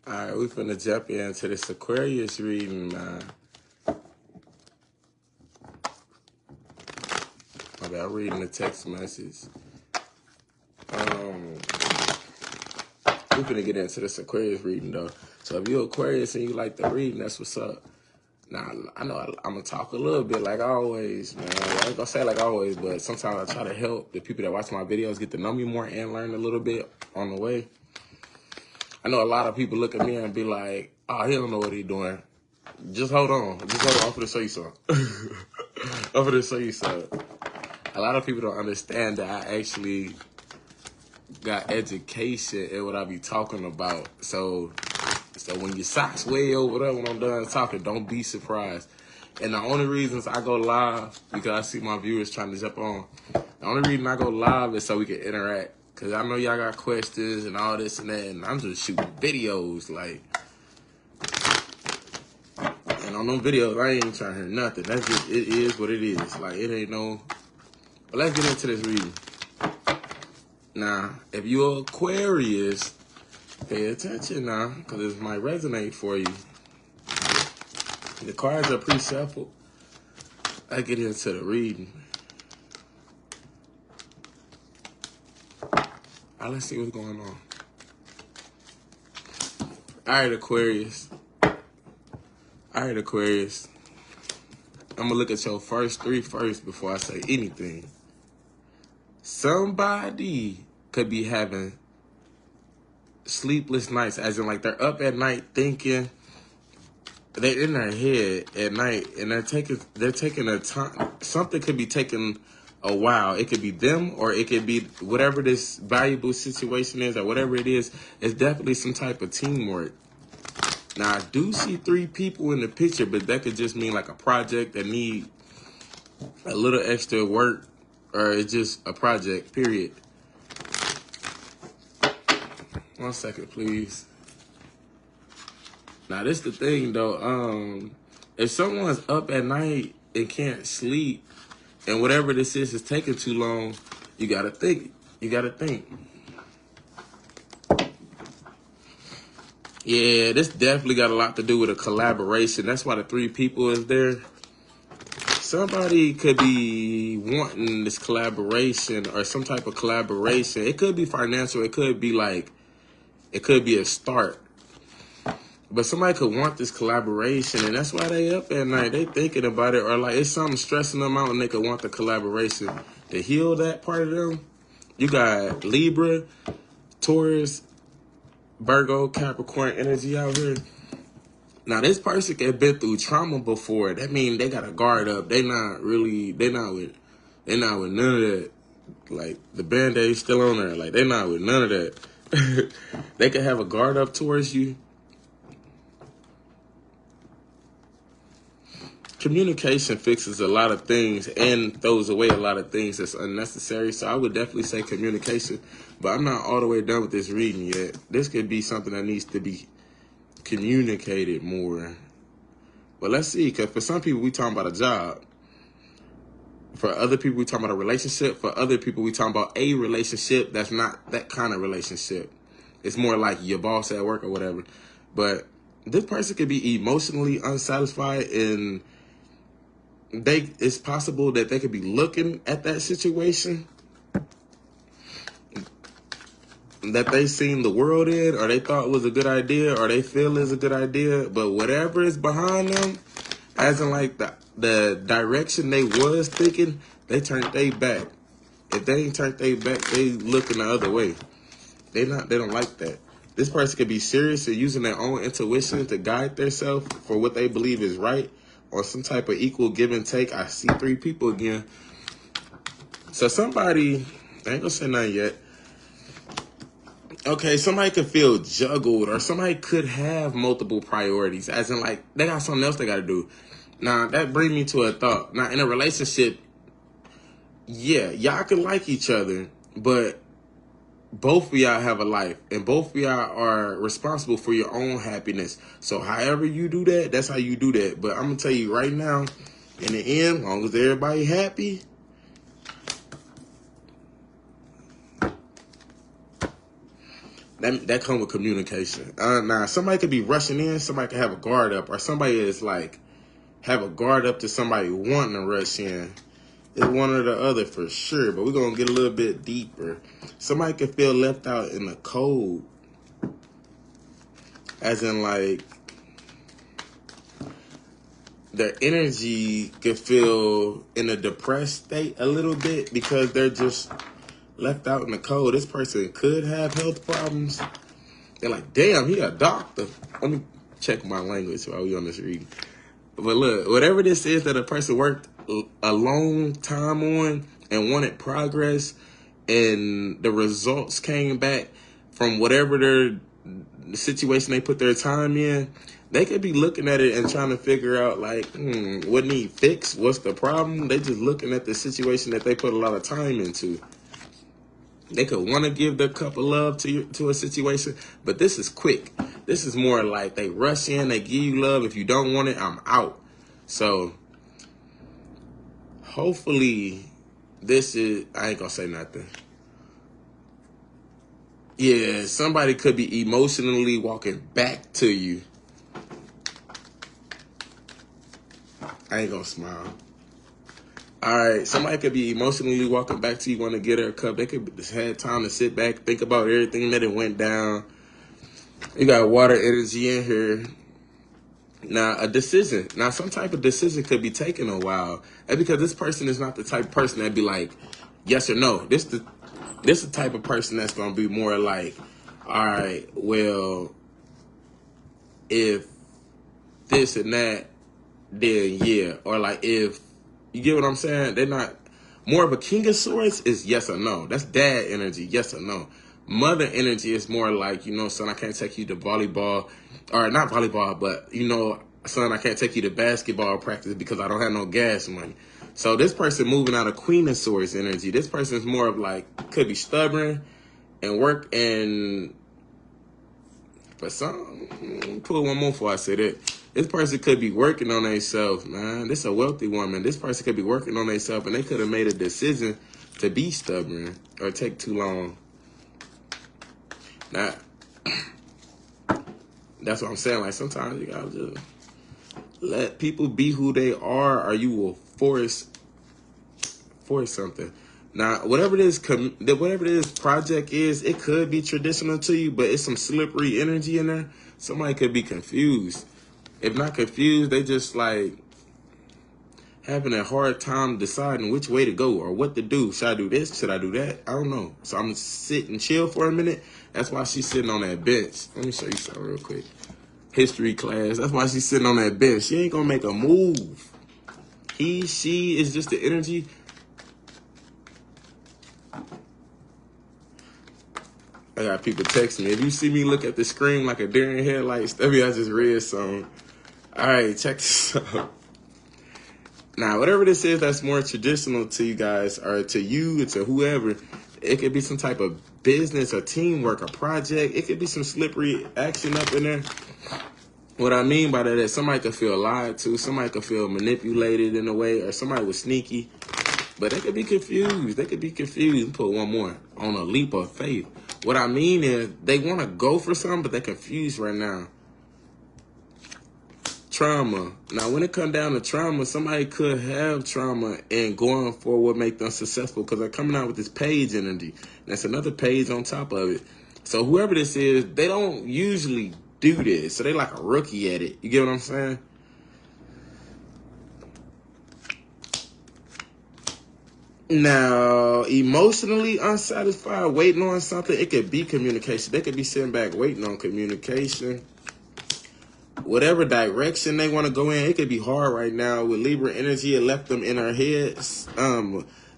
Alright, we finna jump into this Aquarius reading, man. My bad, I'm reading the text message. We finna get into this Aquarius reading, though. So if you're Aquarius and you like the reading, that's what's up. Now, I know I'm gonna talk a little bit like always, man. I ain't gonna say like always, but sometimes I try to help the people that watch my videos get to know me more and learn a little bit on the way. I know a lot of people look at me and be like, oh, he don't know what he doing. Just hold on. Just hold on. I'm finna show you something. I'm finna show you something. A lot of people don't understand that I actually got education in what I be talking about. So when your socks way over there when I'm done talking, don't be surprised. And the only reasons I go live, because I see my viewers trying to jump on, the only reason I go live is so we can interact. Because I know y'all got questions and all this and that, and I'm just shooting videos, like. And on them videos, I ain't trying to hear nothing. That's just, it is what it is. Like, it ain't no. But let's get into this reading. Now, if you're Aquarius, pay attention now, because this might resonate for you. The cards are pre-shuffled. I get into the reading. All right, let's see what's going on. All right, Aquarius. I'm going to look at your first three first before I say anything. Somebody could be having sleepless nights, as in like they're up at night thinking, they're in their head at night and they're taking a time. Something could be taking a while. It could be them or it could be whatever this valuable situation is or whatever it is. It's definitely some type of teamwork. Now, I do see 3 people in the picture, but that could just mean like a project that need a little extra work, or it's just a project, period. 1 second, please. Now, this the thing, though. If someone's up at night and can't sleep, and whatever this is taking too long, you gotta think. You gotta think. Yeah, this definitely got a lot to do with a collaboration. That's why the 3 people is there. Somebody could be wanting this collaboration or some type of collaboration. It could be financial. It could be like, it could be a start. But somebody could want this collaboration, and that's why they up at night. They thinking about it, or like it's something stressing them out, and they could want the collaboration to heal that part of them. You got Libra, Taurus, Virgo, Capricorn energy out here. Now, this person could have been through trauma before. That means they got a guard up. They not with none of that. Like, the Band-Aid's still on there. Like, they not with none of that. They could have a guard up towards you. Communication fixes a lot of things and throws away a lot of things that's unnecessary. So I would definitely say communication. But I'm not all the way done with this reading yet. This could be something that needs to be communicated more. But let's see, because for some people, we talking about a job. For other people, we talking about a relationship. For other people, we talking about a relationship that's not that kind of relationship. It's more like your boss at work or whatever. But this person could be emotionally unsatisfied, and it's possible that they could be looking at that situation that they seen the world in, or they thought was a good idea, or they feel is a good idea, but whatever is behind them, as in like the direction they was thinking, they turned their back. If they ain't turned their back, they looking the other way. They don't like that. This person could be serious and using their own intuition to guide themselves for what they believe is right, or some type of equal give and take. I see 3 people again. So somebody, I ain't gonna say nothing yet. Okay, somebody could feel juggled, or somebody could have multiple priorities, as in like they got something else they got to do. Now, that brings me to a thought. Now, in a relationship, yeah, y'all can like each other, but both of y'all have a life, and both of y'all are responsible for your own happiness. So however you do that, that's how you do that. But I'm going to tell you right now, in the end, as long as everybody happy, That come with communication. Now, somebody could be rushing in, somebody could have a guard up, or somebody is like, have a guard up to somebody wanting to rush in. It's one or the other for sure, but we're going to get a little bit deeper. Somebody could feel left out in the cold, as in like their energy could feel in a depressed state a little bit because they're just left out in the cold. This person could have health problems. They're like, damn, he a doctor. Let me check my language while we on this reading. But look, whatever this is that a person worked a long time on and wanted progress, and the results came back from whatever the situation they put their time in, they could be looking at it and trying to figure out like, what need fixed? What's the problem? They just looking at the situation that they put a lot of time into. They could want to give their cup of love to a situation, but this is quick. This is more like they rush in, they give you love. If you don't want it, I'm out. So hopefully this is, I ain't gonna say nothing. Yeah, somebody could be emotionally walking back to you. I ain't gonna smile. All right, somebody could be emotionally walking back to you, want to get her a cup. They could just had time to sit back, think about everything that it went down. You got water energy in here. Now, a decision. Now, some type of decision could be taking a while. And because this person is not the type of person that'd be like, yes or no. This the type of person that's going to be more like, all right, well, if this and that, then yeah. Or like if, you get what I'm saying? They're not, more of a King of Swords is yes or no. That's dad energy, yes or no. Mother energy is more like, son, I can't take you to volleyball, or not volleyball, but, son, I can't take you to basketball practice because I don't have no gas money. So this person moving out of Queen of Swords energy. This person is more of like, could be stubborn and work, and for some, pull one more before I say that. This person could be working on themselves, man. This is a wealthy woman. This person could be working on themselves, and they could have made a decision to be stubborn or take too long. Now, that's what I'm saying. Like, sometimes you gotta just let people be who they are, or you will force something. Now, whatever this project is, it could be traditional to you, but it's some slippery energy in there. Somebody could be confused. If not confused, they just like having a hard time deciding which way to go or what to do. Should I do this? Should I do that? I don't know. So I'm gonna sit and chill for a minute. That's why she's sitting on that bench. Let me show you something real quick. History class. That's why she's sitting on that bench. She ain't gonna make a move. She is just the energy. I got people texting me. If you see me look at the screen like a deer in headlights, maybe I just read something. All right, check this out. Now, whatever this is that's more traditional to you guys, or to you, to whoever, it could be some type of business or teamwork or project. It could be some slippery action up in there. What I mean by that is somebody could feel lied to, somebody could feel manipulated in a way, or somebody was sneaky. But they could be confused. They could be confused. Put one more, on a leap of faith. What I mean is they want to go for something, but they're confused right now. Trauma. Now, when it comes down to trauma, somebody could have trauma and going for what make them successful because they're coming out with this page energy. That's another page on top of it. So whoever this is, they don't usually do this. So they like a rookie at it. You get what I'm saying? Now, emotionally unsatisfied, waiting on something, it could be communication. They could be sitting back waiting on communication. Whatever direction they want to go in, it could be hard right now. With Libra energy, it left them in our heads.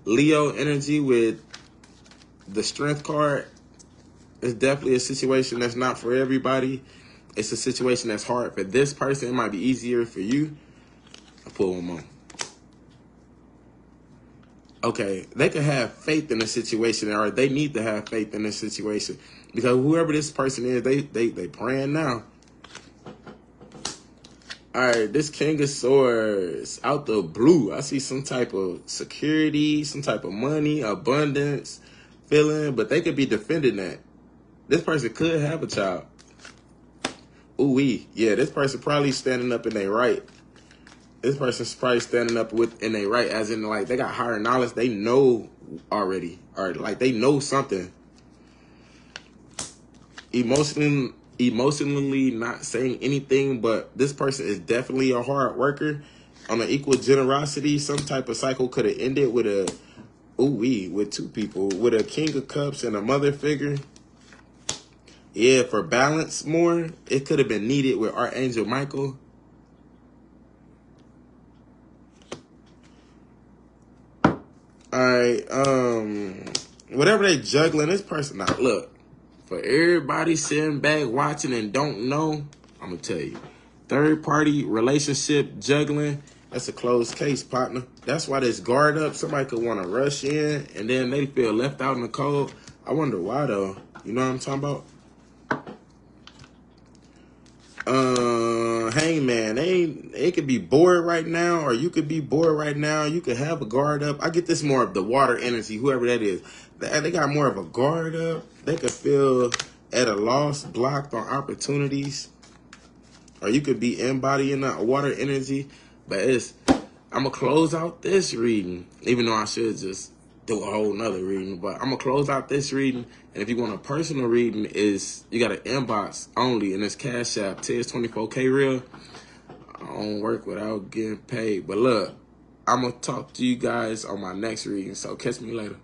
Leo energy with the Strength card is definitely a situation that's not for everybody. It's a situation that's hard for this person. It might be easier for you. I'll pull one more. Okay, they could have faith in the situation, or they need to have faith in the situation, because whoever this person is, they praying now. All right, this King of Swords, out the blue, I see some type of security, some type of money, abundance, feeling, but they could be defending that. This person could have a child. Ooh-wee. Yeah, this person probably standing up in their right. This person's probably standing up in their right, as in, like, they got higher knowledge. They know already. Or, like, they know something. Emotionally not saying anything, but this person is definitely a hard worker. On an equal generosity, some type of cycle could have ended with a, ooh-wee, with two people. With a King of Cups and a mother figure. Yeah, for balance more, it could have been needed with Archangel Michael. Alright, whatever they juggling, this person, now look, for everybody sitting back watching and don't know, I'm gonna tell you, third party relationship juggling, that's a closed case, partner. That's why this guard up, somebody could want to rush in and then they feel left out in the cold. I wonder why though. You know what I'm talking about? Hangman, they could be bored right now, or you could be bored right now. You could have a guard up. I get this more of the water energy, whoever that is. They got more of a guard up. They could feel at a loss, blocked on opportunities. Or you could be embodying that water energy. But I'm going to close out this reading, even though I should just do a whole nother reading. But I'm going to close out this reading. And if you want a personal reading, you got an inbox only, and it's Cash App, TS24K Real. I don't work without getting paid. But look, I'm going to talk to you guys on my next reading. So catch me later.